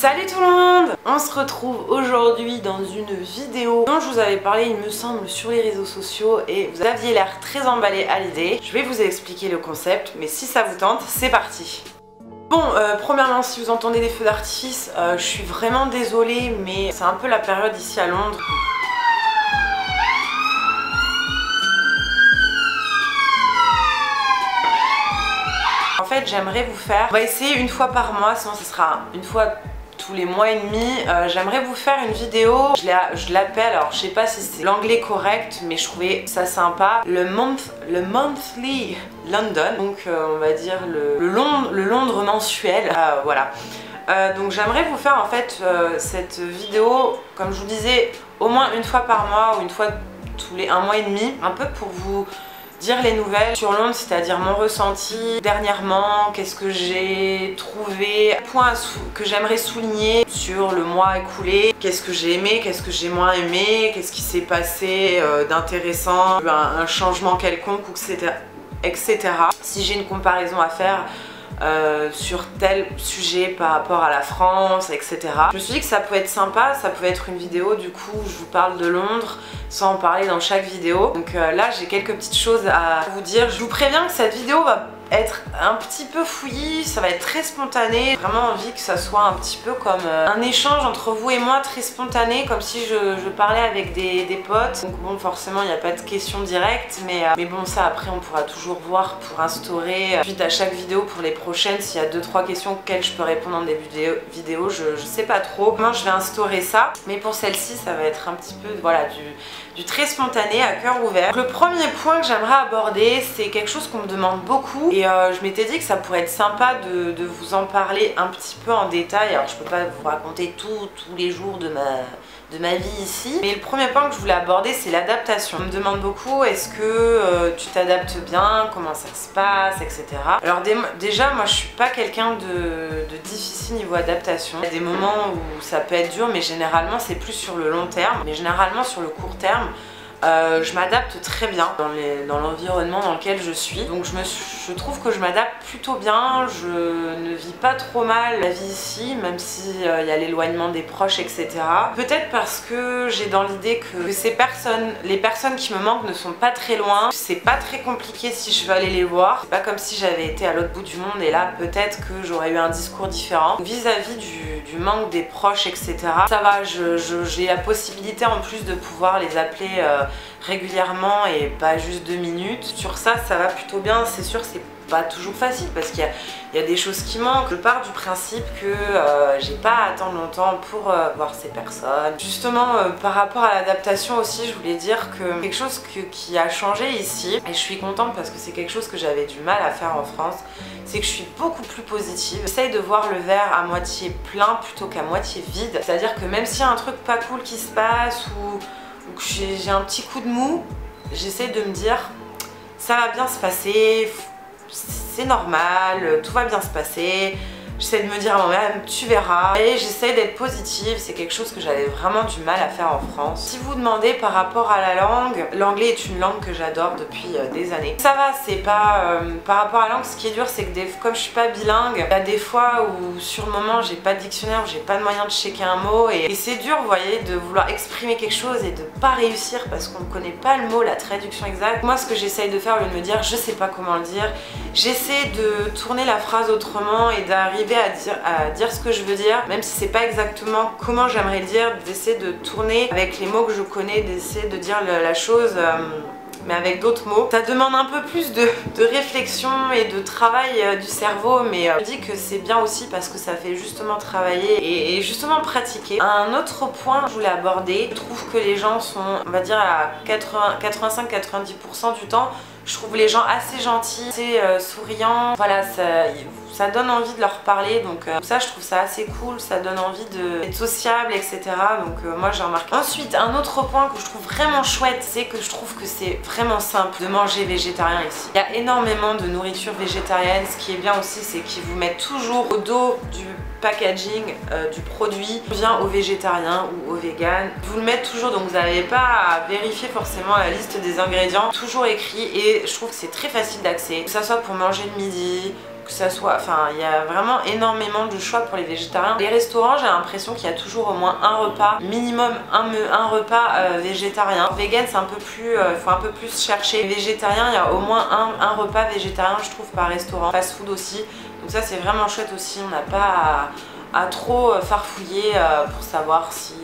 Salut tout le monde! On se retrouve aujourd'hui dans une vidéo dont je vous avais parlé il me semble sur les réseaux sociaux et vous aviez l'air très emballé à l'idée. Je vais vous expliquer le concept mais si ça vous tente, c'est parti! Bon, premièrement, si vous entendez des feux d'artifice, je suis vraiment désolée mais c'est un peu la période ici à Londres. En fait, j'aimerais vous faire, on va essayer une fois par mois, sinon ce sera une fois tous les mois et demi. J'aimerais vous faire une vidéo, je l'appelle, alors je sais pas si c'est l'anglais correct, mais je trouvais ça sympa, le monthly London, donc on va dire le Londres mensuel, voilà. Donc j'aimerais vous faire en fait cette vidéo, comme je vous disais, au moins une fois par mois ou une fois tous les un mois et demi, un peu pour vous dire les nouvelles sur Londres, c'est-à-dire mon ressenti dernièrement, qu'est-ce que j'ai trouvé, points que j'aimerais souligner sur le mois écoulé, qu'est-ce que j'ai aimé, qu'est-ce que j'ai moins aimé, qu'est-ce qui s'est passé d'intéressant, un changement quelconque, etc. Si j'ai une comparaison à faire sur tel sujet par rapport à la France, etc. Je me suis dit que ça pouvait être sympa, ça pouvait être une vidéo, du coup je vous parle de Londres sans en parler dans chaque vidéo. Donc là j'ai quelques petites choses à vous dire. Je vous préviens que cette vidéo va être un petit peu fouillie, ça va être très spontané. J'ai vraiment envie que ça soit un petit peu comme un échange entre vous et moi, très spontané, comme si je parlais avec des potes. Donc bon, forcément il n'y a pas de questions directes, mais bon, ça après on pourra toujours voir pour instaurer suite à chaque vidéo pour les prochaines, s'il y a 2-3 questions auxquelles je peux répondre dans des vidéos, je sais pas trop comment je vais instaurer ça, mais pour celle-ci ça va être un petit peu voilà du très spontané à cœur ouvert. Le premier point que j'aimerais aborder, c'est quelque chose qu'on me demande beaucoup et je m'étais dit que ça pourrait être sympa de vous en parler un petit peu en détail. Alors je peux pas vous raconter tous les jours de ma vie ici, mais le premier point que je voulais aborder, c'est l'adaptation. On me demande beaucoup, est-ce que tu t'adaptes bien, comment ça se passe, etc. Alors déjà moi je suis pas quelqu'un de difficile niveau adaptation. Il y a des moments où ça peut être dur, mais généralement c'est plus sur le long terme, mais généralement sur le court terme je m'adapte très bien dans l'environnement dans lequel je suis. Donc je trouve que je m'adapte plutôt bien, je ne vis pas trop mal la vie ici, même si il y a l'éloignement des proches, etc. Peut-être parce que j'ai dans l'idée que les personnes qui me manquent ne sont pas très loin. C'est pas très compliqué si je veux aller les voir. C'est pas comme si j'avais été à l'autre bout du monde et là peut-être que j'aurais eu un discours différent. Vis-à-vis du manque des proches, etc. Ça va, j'ai la possibilité en plus de pouvoir les appeler régulièrement et pas juste 2 minutes. Sur ça, ça va plutôt bien. C'est sûr, c'est pas toujours facile parce qu'il y a des choses qui manquent. Je pars du principe que j'ai pas à attendre longtemps pour voir ces personnes. Justement, par rapport à l'adaptation aussi, je voulais dire que quelque chose qui a changé ici, et je suis contente parce que c'est quelque chose que j'avais du mal à faire en France, c'est que je suis beaucoup plus positive. J'essaye de voir le verre à moitié plein plutôt qu'à moitié vide. C'est-à-dire que même s'il y a un truc pas cool qui se passe ou que j'ai un petit coup de mou, j'essaie de me dire ça va bien se passer, c'est normal, tout va bien se passer. J'essaie de me dire à moi-même tu verras, et j'essaie d'être positive. C'est quelque chose que j'avais vraiment du mal à faire en France. Si vous demandez par rapport à la langue, l'anglais est une langue que j'adore depuis des années. Ça va, c'est pas par rapport à la langue, ce qui est dur c'est que comme je suis pas bilingue, il y a des fois où sur le moment j'ai pas de dictionnaire, j'ai pas de moyen de checker un mot et c'est dur, vous voyez, de vouloir exprimer quelque chose et de pas réussir parce qu'on ne connaît pas le mot, la traduction exacte. Moi ce que j'essaye de faire au lieu de me dire je sais pas comment le dire, j'essaie de tourner la phrase autrement et d'arriver à dire ce que je veux dire, même si c'est pas exactement comment j'aimerais le dire, d'essayer de tourner avec les mots que je connais, d'essayer de dire la chose mais avec d'autres mots. Ça demande un peu plus de réflexion et de travail du cerveau, mais je dis que c'est bien aussi parce que ça fait justement travailler et justement pratiquer. Un autre point que je voulais aborder, je trouve que les gens sont, on va dire à 85-90% du temps, je trouve les gens assez gentils, assez souriants, voilà, ça donne envie de leur parler, donc ça je trouve ça assez cool, ça donne envie d'être sociable, etc. Donc moi j'ai remarqué. Ensuite, un autre point que je trouve vraiment chouette, c'est que je trouve que c'est vraiment simple de manger végétarien ici. Il y a énormément de nourriture végétarienne, ce qui est bien aussi c'est qu'ils vous mettent toujours au dos du packaging du produit vient au végétarien ou au vegan. Vous le mettez toujours, donc vous n'avez pas à vérifier forcément la liste des ingrédients, toujours écrit, et je trouve que c'est très facile d'accès, que ça soit pour manger le midi, que ça soit, enfin il y a vraiment énormément de choix pour les végétariens. Les restaurants, j'ai l'impression qu'il y a toujours au moins un repas, minimum un repas végétarien. Vegan c'est un peu plus, faut un peu plus chercher. Les végétariens, il y a au moins un repas végétarien je trouve par restaurant. Fast food aussi, donc ça c'est vraiment chouette aussi, on n'a pas à trop farfouiller pour savoir si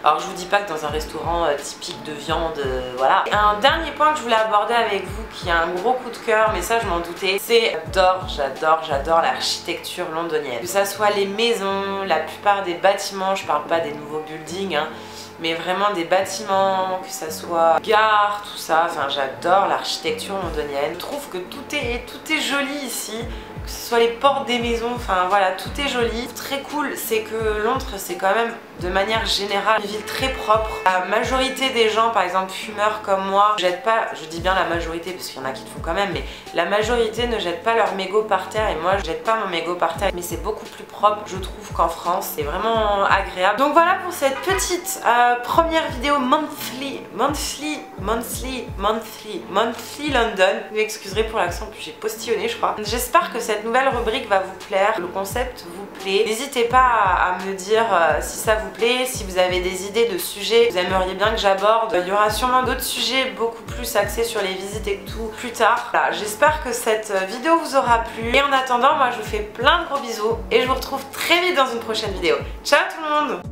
alors je vous dis pas que dans un restaurant typique de viande, voilà. Un dernier point que je voulais aborder avec vous qui a un gros coup de cœur, mais ça je m'en doutais, c'est j'adore l'architecture londonienne. Que ça soit les maisons, la plupart des bâtiments, je parle pas des nouveaux buildings hein, mais vraiment des bâtiments, que ça soit gares, tout ça, enfin j'adore l'architecture londonienne. Je trouve que tout est joli ici, que ce soit les portes des maisons, enfin voilà, tout est joli. Très cool, c'est que Londres c'est quand même de manière générale une ville très propre. La majorité des gens, par exemple fumeurs comme moi, ne jettent pas, je dis bien la majorité parce qu'il y en a qui le font quand même, mais la majorité ne jette pas leur mégot par terre et moi je jette pas mon mégot par terre, mais c'est beaucoup plus propre je trouve qu'en France, c'est vraiment agréable. Donc voilà pour cette petite première vidéo monthly London. Vous m'excuserez pour l'accent, puis j'ai postillonné je crois. J'espère que cette nouvelle rubrique va vous plaire, le concept vous plaît. N'hésitez pas à me dire si ça vous plaît, si vous avez des idées de sujets que vous aimeriez bien que j'aborde. Il y aura sûrement d'autres sujets beaucoup plus axés sur les visites et tout plus tard. Voilà, j'espère que cette vidéo vous aura plu. Et en attendant, moi je vous fais plein de gros bisous et je vous retrouve très vite dans une prochaine vidéo. Ciao tout le monde!